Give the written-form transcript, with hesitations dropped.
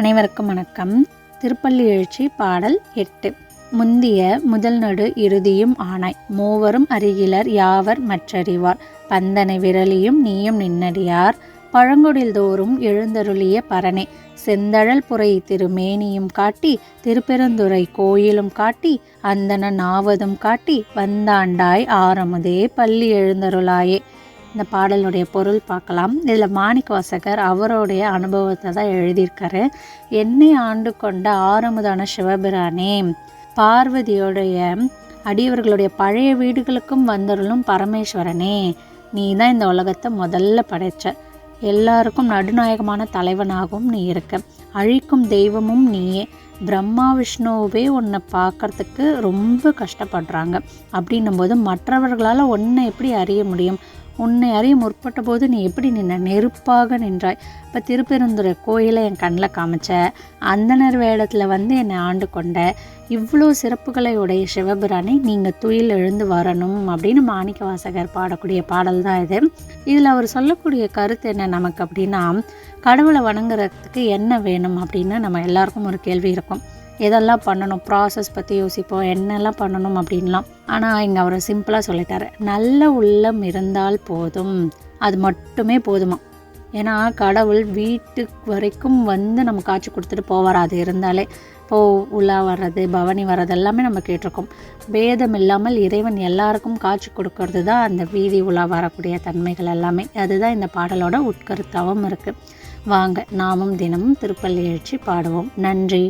அனைவருக்கும் வணக்கம். திருப்பள்ளி எழுச்சி பாடல் 8. முந்திய முதல் நடு இறுதியும் ஆனாய், மூவரும் அருகிலர் யாவர் மற்றறிவார், பந்தனை விரலியும் நீயும் நின்னடியார், பழங்குடில் தோறும் எழுந்தருளிய பரனே, செந்தழல் புரை திருமேனியும் காட்டி, திருப்பெருந்துறை கோயிலும் காட்டி, அந்தணன் ஆவதும் காட்டி, வந்தாண்டாய் ஆரமுதே பள்ளி எழுந்தருளாயே. இந்த பாடலுடைய பொருள் பார்க்கலாம். இதில் மாணிக்கவாசகர் அவருடைய அனுபவத்தை தான் எழுதியிருக்காரு. என்னை ஆண்டு கொண்ட ஆரமுதான சிவபிரானே, பார்வதியோடைய அடியவர்களுடைய பழைய வீடுகளுக்கும் வந்தருளும் பரமேஸ்வரனே, நீ தான் இந்த உலகத்தை முதல்ல படைச்ச, எல்லாருக்கும் நடுநாயகமான தலைவனாகவும் நீ இருக்க, அழிக்கும் தெய்வமும் நீயே, பிரம்மா விஷ்ணுவே உன்னை பார்க்கறதுக்கு ரொம்ப கஷ்டப்படுறாங்க. அப்படின்னும் போது மற்றவர்களால் உன்னை எப்படி அறிய முடியும்? உன்னை அறிய முற்பட்ட போது நீ எப்படி நின்ன? நெருப்பாக நின்றாய். இப்போ திருப்பெருந்துறை கோயிலை என் கண்ணில் காமிச்ச, அந்தனர் வேடத்தில் வந்து என்னை ஆண்டு கொண்ட, இவ்வளோ சிறப்புகளை உடைய சிவபிரானை நீங்கள் துயில் எழுந்து வரணும் அப்படின்னு மாணிக்கவாசகர் பாடக்கூடிய பாடல் தான் இது. இதில் அவர் சொல்லக்கூடிய கருத்து என்ன நமக்கு அப்படின்னா, கடவுளை வணங்குறதுக்கு என்ன வேணும் அப்படின்னு நம்ம எல்லாருக்கும் ஒரு கேள்வி இருக்கும். எதெல்லாம் பண்ணணும், ப்ராசஸ் பற்றி யோசிப்போம், என்னெல்லாம் பண்ணணும் அப்படின்லாம். ஆனால் இங்கே அவர் சிம்பிளாக சொல்லிட்டாரு, நல்ல உள்ளம் இருந்தால் போதும், அது மட்டுமே போதுமா. ஏன்னா கடவுள் வீட்டுக்கு வரைக்கும் வந்து நம்ம காட்சி கொடுத்துட்டு போவார். அது இருந்தாலே உலா வர்றது, பவனி வர்றது எல்லாமே நம்ம கேட்டிருக்கோம். பேதம் இல்லாமல் இறைவன் எல்லாருக்கும் காட்சி கொடுக்கறது தான் அந்த வீதி உலா வரக்கூடிய தன்மைகள் எல்லாமே. அதுதான் இந்த பாடலோட உட்கருத்தாகவும் இருக்குது. வாங்க நாமும் தினமும் திருப்பள்ளி எழுச்சி பாடுவோம். நன்றி.